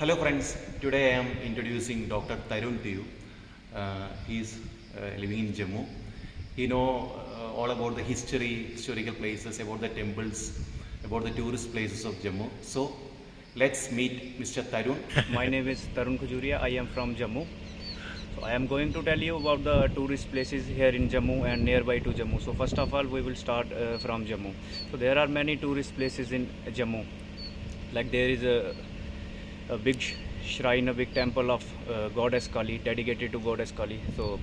Hello friends, today I am introducing Dr. Tarun to you. He is living in Jammu. He know all about the historical places, about the temples, about the tourist places of Jammu. So let's meet Mr. Tarun. My name is Tarun Khajuria. I am from Jammu. So I am going to tell you about the tourist places here in Jammu and nearby to Jammu. So first of all, we will start from Jammu. So there are many tourist places in Jammu. Like there is a big shrine, a big temple of Goddess Kali, dedicated to Goddess Kali. So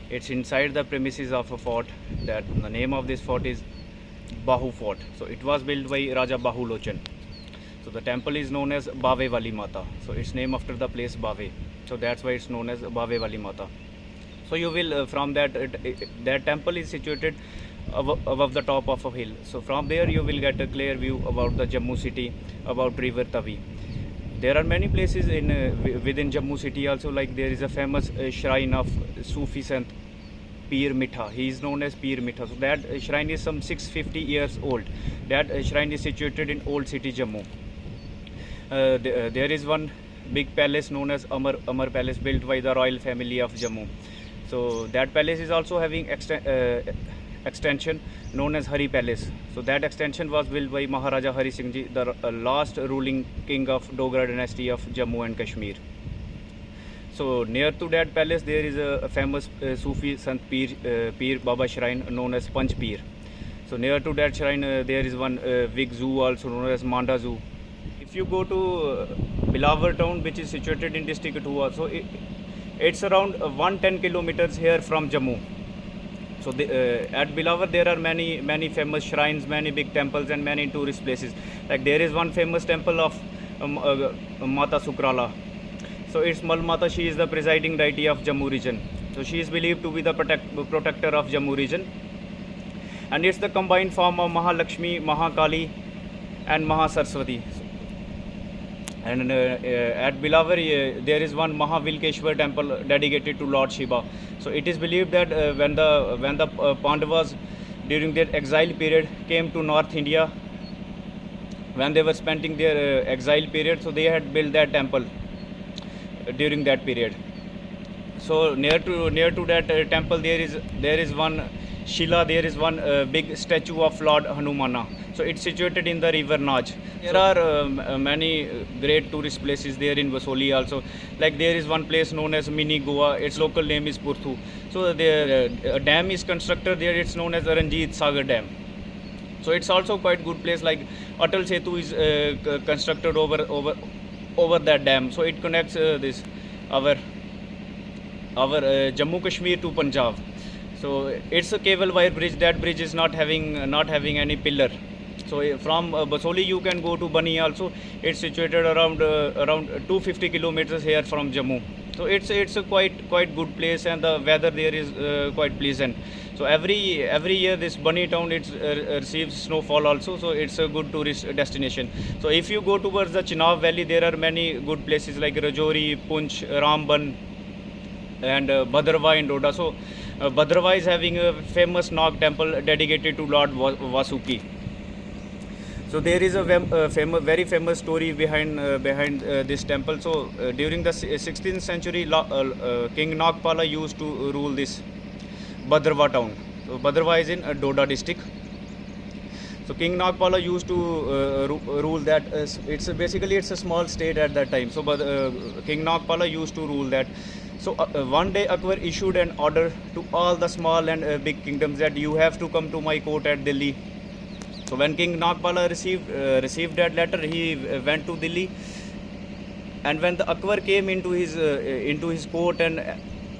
it's inside the premises of a fort. That the name of this fort is Bahu Fort. So it was built by Raja Bahu Lochan. So the temple is known as Bave Wali Mata. So it's named after the place Bave. So that's why it's known as Bave Wali Mata. So you will from that temple is situated above the top of a hill. So from there you will get a clear view about the Jammu city, about river Tavi. There are many places in within Jammu city also, like there is a famous shrine of Sufi Sant Peer Mitha. He is known as Peer Mitha. So that shrine is some 650 years old. That shrine is situated in old city Jammu. There is one big palace known as Amar Palace, built by the royal family of Jammu. So that palace is also having extension known as Hari Palace. So that extension was built by Maharaja Hari Singh Ji, the last ruling king of Dogra dynasty of Jammu and Kashmir. So near to that palace there is a famous Sufi Sant Peer Baba shrine known as Panch Peer. So near to that shrine there is one big zoo also known as Manda Zoo. If you go to Bilawar town, which is situated in district Kathua, so it's around 110 kilometers here from Jammu. So at Bilawar there are many famous shrines, many big temples and many tourist places. Like there is one famous temple of Mata Sukrala. So it's Mal Mata, she is the presiding deity of Jammu region. So she is believed to be the protector of Jammu region. And it's the combined form of Mahalakshmi, Mahakali and Mahasaraswati. And at Bilawar there is one Mahavilkeshwar temple dedicated to Lord Shiva. So it is believed that when the Pandavas during their exile period came to North India, when they were spending their exile period, so they had built that temple during that period. So near to that temple there is one Shila, there is one big statue of Lord Hanumana. So it's situated in the river Naj. There are many great tourist places there in Vasoli also. Like there is one place known as Mini Goa. Its local name is Purthu. So there a dam is constructed there. It's known as Ranjit Sagar Dam. So it's also quite good place. Like Atal Setu is constructed over that dam. So it connects our Jammu Kashmir to Punjab. So it's a cable wire bridge. That bridge is not having any pillar. So from Basoli you can go to Bani also. It's situated around 250 kilometers here from Jammu. So it's a quite good place, and the weather there is quite pleasant. So every year this Bani town receives snowfall also. So it's a good tourist destination. So if you go towards the Chenab Valley, there are many good places like Rajouri, Punch, Ramban, and Bhadrava in Doda. So Bhadrava is having a famous Nag temple dedicated to Lord Vasuki. So there is a very famous story behind this temple. So during the 16th century, King Nagpala used to rule this Bhadrava town. So Bhadrava is in Doda district. So King Nagpala used to rule that. It's a small state at that time. So King Nagpala used to rule that. So one day Akbar issued an order to all the small and big kingdoms that you have to come to my court at Delhi. So when King Nagpala received that letter, he went to Delhi. And when the Akbar came into his court, and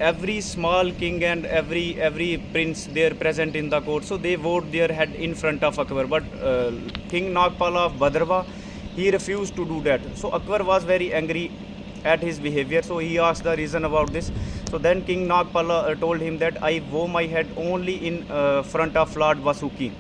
every small king and every prince there present in the court, so they bowed their head in front of Akbar. But King Nagpala of Bhadrava, he refused to do that. So Akbar was very angry at his behavior. So he asked the reason about this. So then King Nagpala told him that I bow my head only in front of Lord Vasuki.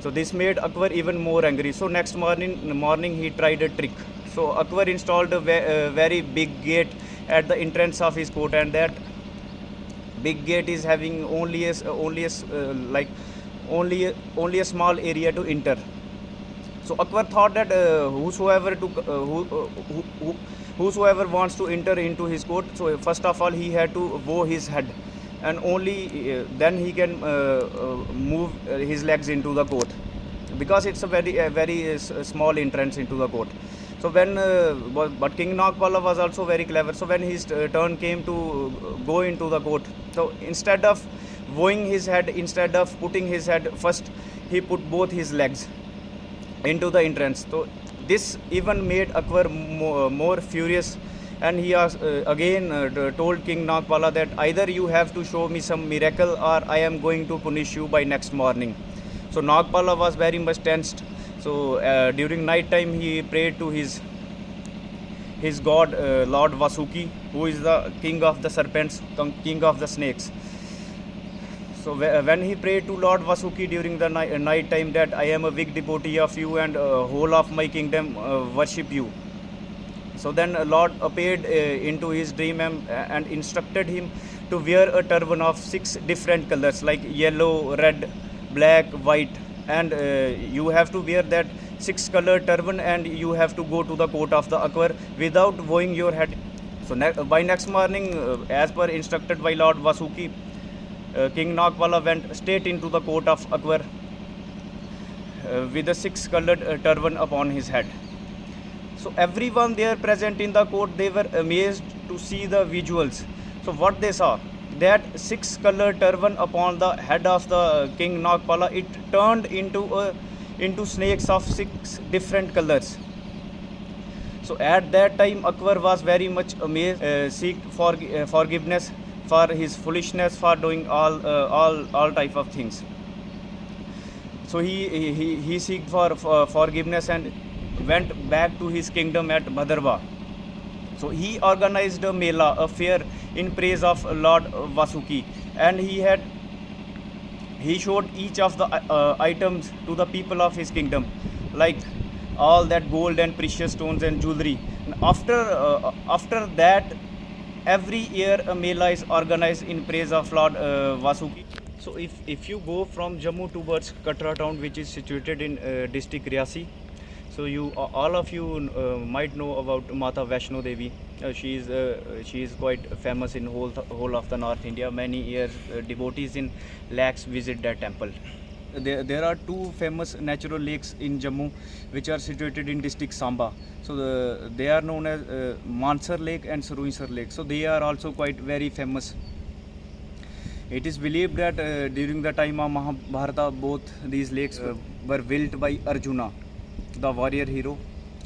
So this made Akbar even more angry. So next morning he tried a trick. So Akbar installed a very big gate at the entrance of his court, and that big gate is having only a small area to enter. So Akbar thought that whosoever wants to enter into his court, so first of all he had to bow his head, and only then he can move his legs into the court, because it's a very small entrance into the court. So but King Nagpala was also very clever. So when his turn came to go into the court, so instead of bowing his head, instead of putting his head first, he put both his legs into the entrance. So this even made Akbar more furious, and he again told King Nagpala that either you have to show me some miracle, or I am going to punish you by next morning. So Nagpala was very much tensed. So during night time he prayed to his god Lord Vasuki, who is the king of the serpents, king of the snakes. So when he prayed to Lord Vasuki during the night time that I am a big devotee of you, and whole of my kingdom worship you. So then Lord appeared into his dream and instructed him to wear a turban of 6 different colors, like yellow, red, black, white, and you have to wear that 6 color turban, and you have to go to the court of the Akbar without bowing your head. So by next morning, as per instructed by Lord Vasuki, King Nagpala went straight into the court of Akbar with a 6 colored turban upon his head. So everyone there present in the court, they were amazed to see the visuals. So what they saw, that 6 colored turban upon the head of the King Nagpala, it turned into snakes of 6 different colors. So at that time Akbar was very much amazed, seeked forgiveness for his foolishness, for doing all type of things. So he seeked for forgiveness and went back to his kingdom at Bhadarwa. So he organized a mela, a fair, in praise of Lord Vasuki, and he showed each of the items to the people of his kingdom, like all that gold and precious stones and jewelry. And after that, every year a mela is organized in praise of Lord Vasuki. So if you go from Jammu towards Katra town, which is situated in district Riyasi, so all of you might know about Mata Vaishno Devi. She is quite famous in whole of the North India. Many years devotees in lakhs visit that temple. There are 2 famous natural lakes in Jammu, which are situated in district Samba. So they are known as Mansar Lake and Suruinsar Lake. So they are also quite very famous. It is believed that during the time of Mahabharata, both these lakes were built by Arjuna, the warrior hero.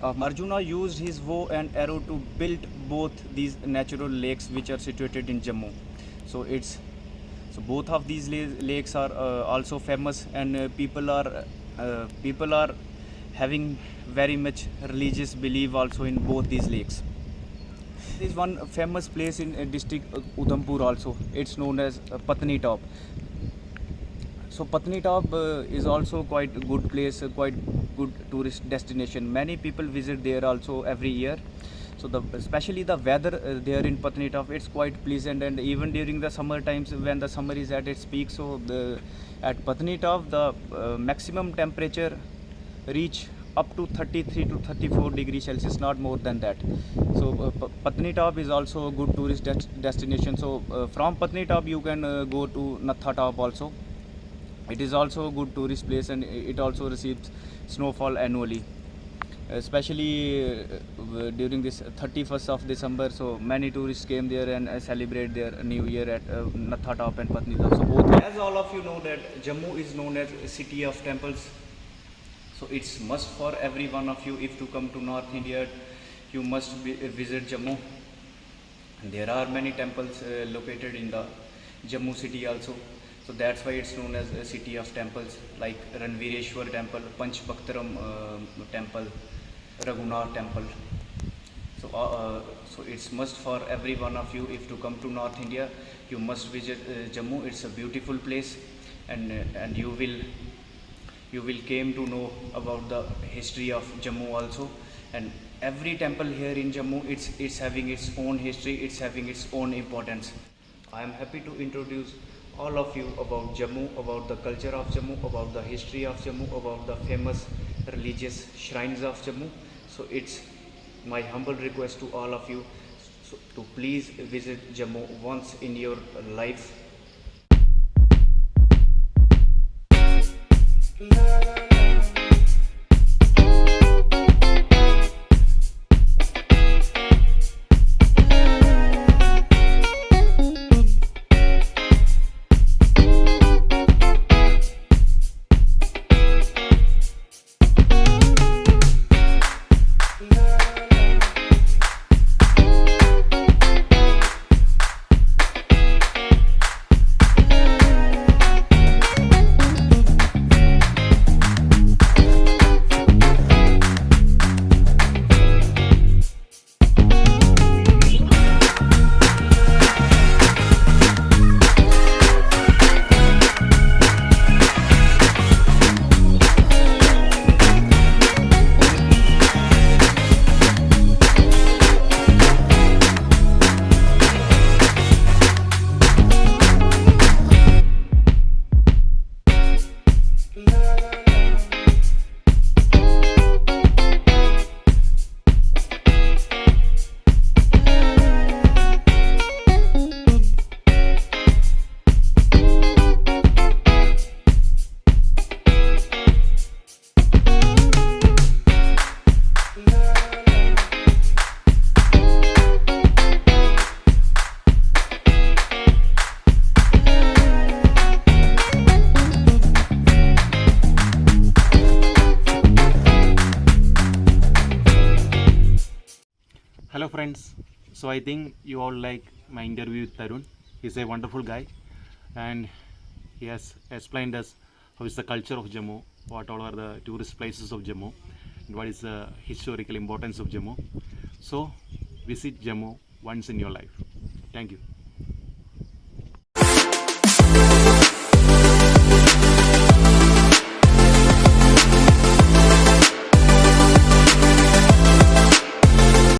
Arjuna used his bow and arrow to build both these natural lakes, which are situated in Jammu. So both of these lakes are also famous, and people are having very much religious belief also in both these lakes. There is one famous place in district Udhampur also. It's known as Patni Top. So Patni Top is also quite a good place, quite good tourist destination. Many people visit there also every year. So especially the weather there in Patni Top, it's quite pleasant, and even during the summer times when the summer is at its peak, so at Patni Top the maximum temperature reach up to 33 to 34 degrees Celsius, not more than that. So Patni Top is also a good tourist destination. So from Patni Top you can go to Natha Top also. It is also a good tourist place, and it also receives snowfall annually, especially during this 31st of December. So many tourists came there and celebrate their new year at Natha Top and Patni Top. So both, as all of you know, that Jammu is known as a city of temples. So it's must for every one of you, if to come to North India, you must visit Jammu. And there are many temples located in the Jammu city also. So that's why it's known as a city of temples, like Ranvireshwar temple, Panchbaktaram temple, Raghunath temple. So it's must for every one of you, if to come to North India, you must visit Jammu. It's a beautiful place, and you will came to know about the history of Jammu also. And every temple here in Jammu, it's having its own history, it's having its own importance. I am happy to introduce all of you about Jammu, about the culture of Jammu, about the history of Jammu, about the famous religious shrines of Jammu. So it's my humble request to all of you, to please visit Jammu once in your life. Hello friends, so I think you all like my interview with Tarun. He's a wonderful guy and he has explained us how is the culture of Jammu, what all are the tourist places of Jammu and what is the historical importance of Jammu. So visit Jammu once in your life. Thank you.